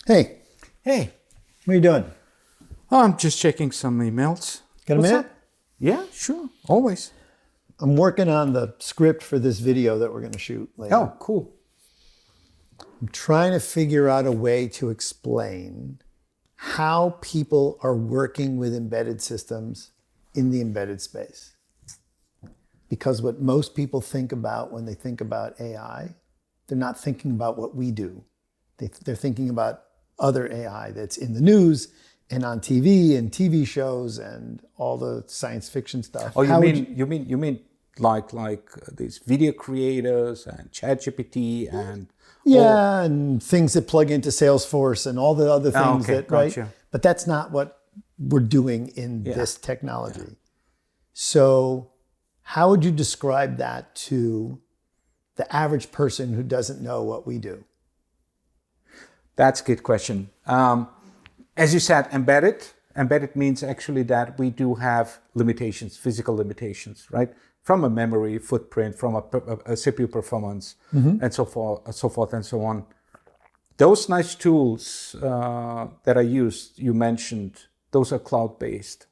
Hey, Hey, what are you doing? I'm just checking some emails. Got a What's minute? up? Yeah, sure, always. I'm working on the script for this video that we're going to shoot later. Oh, cool. I'm trying to figure out a way to explain how people are working with embedded systems in the embedded space. Because what most people think about when they think about AI, they're not thinking about what we do. They're thinking about other AI that's in the news and on TV and TV shows and all the science fiction stuff. Oh, How would you mean like these video creators and ChatGPT and Yeah, and things that plug into Salesforce and all the other things okay, that, right? gotcha. But that's not what we're doing in this technology. Yeah. So how would you describe that to the average person who doesn't know what we do? That's a good question. As you said, embedded. Embedded means actually that we do have limitations, physical limitations, right? From a memory footprint, from a CPU performance, and so forth and so on. Those nice tools that are used, you mentioned, those are cloud-based.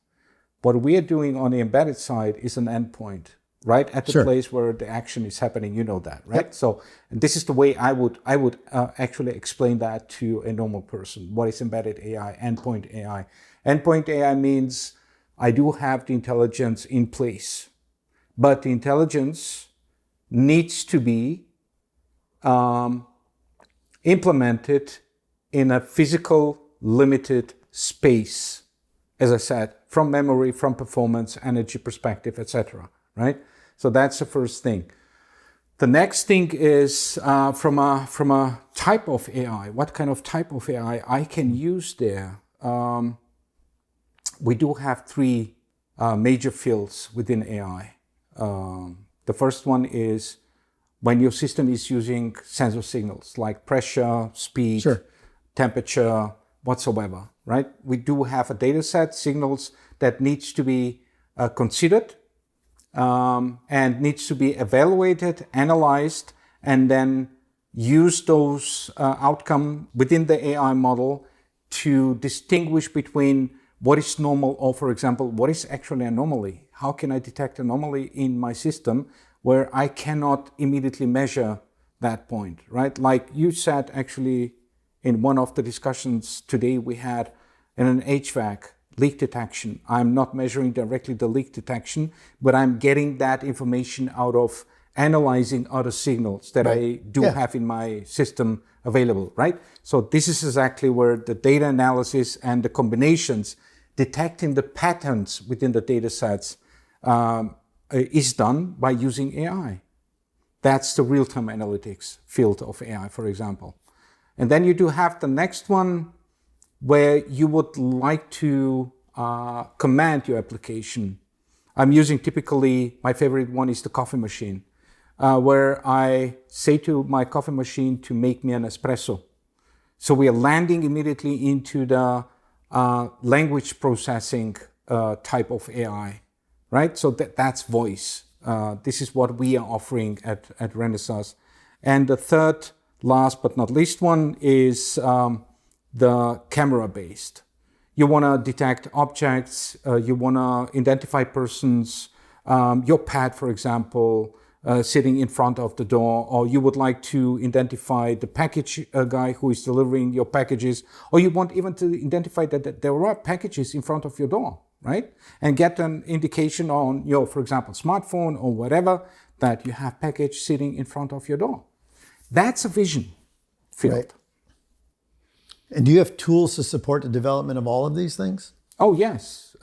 What we are doing on the embedded side is an endpoint, right at the place where the action is happening. You know that, right? Yep. So this is the way I would actually explain that to a normal person. What is embedded AI? Endpoint AI. Endpoint AI means I do have the intelligence in place, but the intelligence needs to be implemented in a physical limited space. As I said, from memory, from performance, energy perspective, etc. Right? So that's the first thing. The next thing is from a type of AI. What kind of type of AI I can use there? We do have three major fields within AI. The first one is when your system is using sensor signals like pressure, speed, temperature, whatsoever, right? We do have a data set, signals that needs to be considered and needs to be evaluated, analyzed, and then use those outcome within the AI model to distinguish between what is normal or, for example, what is actually anomaly. How can I detect anomaly in my system where I cannot immediately measure that point, right? Like you said, actually, in one of the discussions today we had in an HVAC, leak detection. I'm not measuring directly the leak detection, but I'm getting that information out of analyzing other signals that I do have in my system available, right? So this is exactly where the data analysis and the combinations, detecting the patterns within the data sets is done by using AI. That's the real-time analytics field of AI, for example. And then you do have the next one, where you would like to command your application. I'm using typically, my favorite one is the coffee machine, where I say to my coffee machine to make me an espresso. So we are landing immediately into the language processing type of AI, right? So that's voice. This is what we are offering at Renesas. And the third, last but not least one is the camera-based. You want to detect objects, you want to identify persons, your pet, for example, sitting in front of the door, or you would like to identify the package guy who is delivering your packages, or you want even to identify that there are packages in front of your door, right? And get an indication on your, for example, smartphone or whatever, that you have package sitting in front of your door. That's a vision field. Right. And do you have tools to support the development of all of these things? Oh, yes,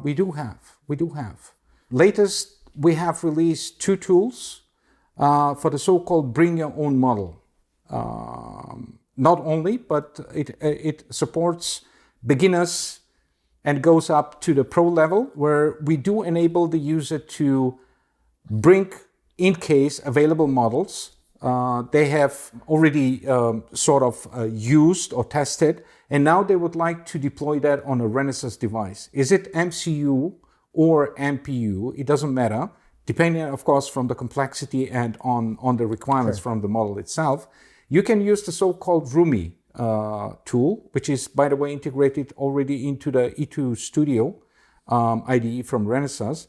we do have. Latest, we have released two tools for the so-called bring your own model. Not only, but it supports beginners and goes up to the pro level, where we do enable the user to bring in case available models. They have already used or tested, and now they would like to deploy that on a Renesas device. Is it MCU or MPU? It doesn't matter, depending, of course, from the complexity and on the requirements from the model itself. You can use the so-called RUHMI tool, which is, by the way, integrated already into the E2 Studio IDE from Renesas.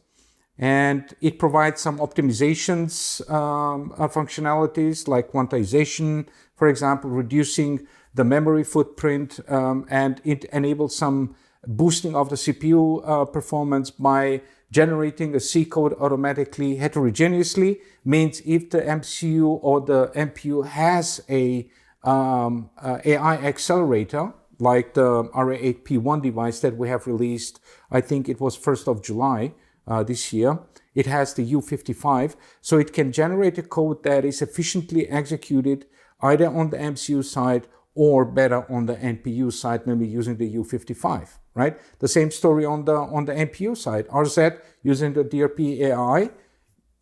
And it provides some optimizations functionalities like quantization, for example, reducing the memory footprint, and it enables some boosting of the CPU performance by generating a C code automatically heterogeneously. Means if the MCU or the MPU has a AI accelerator, like the RA8P1 device that we have released, I think it was 1st of July this year. It has the U55, so it can generate a code that is efficiently executed either on the MCU side or better on the NPU side, namely using the U55, right? The same story on the NPU side. RZ using the DRP AI,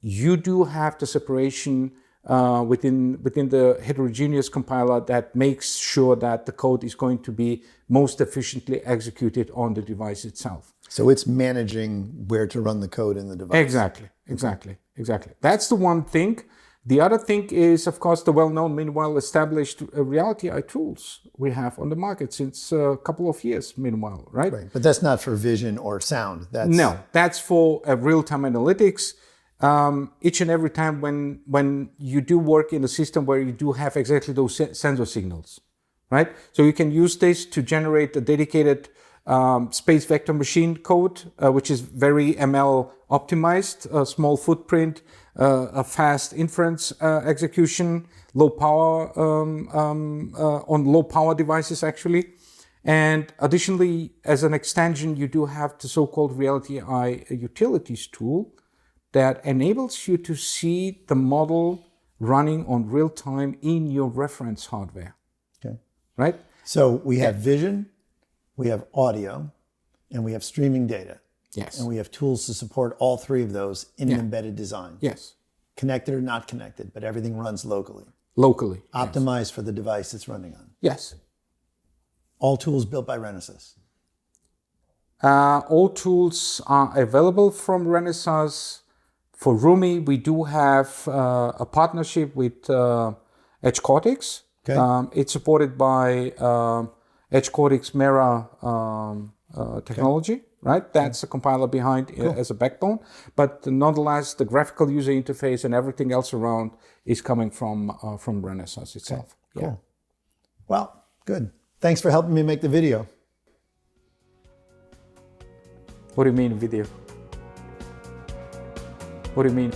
you do have the separation within the heterogeneous compiler that makes sure that the code is going to be most efficiently executed on the device itself. So it's managing where to run the code in the device. Exactly. That's the one thing. The other thing is, of course, the well-known, meanwhile established Reality AI tools we have on the market since a couple of years, meanwhile, right? Right, but that's not for vision or sound. No, that's for real-time analytics. Each and every time when you do work in a system where you do have exactly those sensor signals, right? So you can use this to generate a dedicated space vector machine code, which is very ML optimized, a small footprint, a fast inference execution, low power on low power devices actually. And additionally, as an extension, you do have the so-called Reality AI utilities tool that enables you to see the model running on real time in your reference hardware. Okay. Right? So we have vision, we have audio, and we have streaming data. Yes. And we have tools to support all three of those in an embedded design. Yes. Connected or not connected, but everything runs locally. Locally. Optimized for the device it's running on. Yes. All tools built by Renesas. All tools are available from Renesas. For RUHMI, we do have a partnership with Edge Cortex. Okay. It's supported by Edge Cortex Mera technology, right? That's a compiler behind as a backbone. But nonetheless, the graphical user interface and everything else around is coming from Renesas itself. Okay. Cool. Well, good. Thanks for helping me make the video. What do you mean video? What do you mean?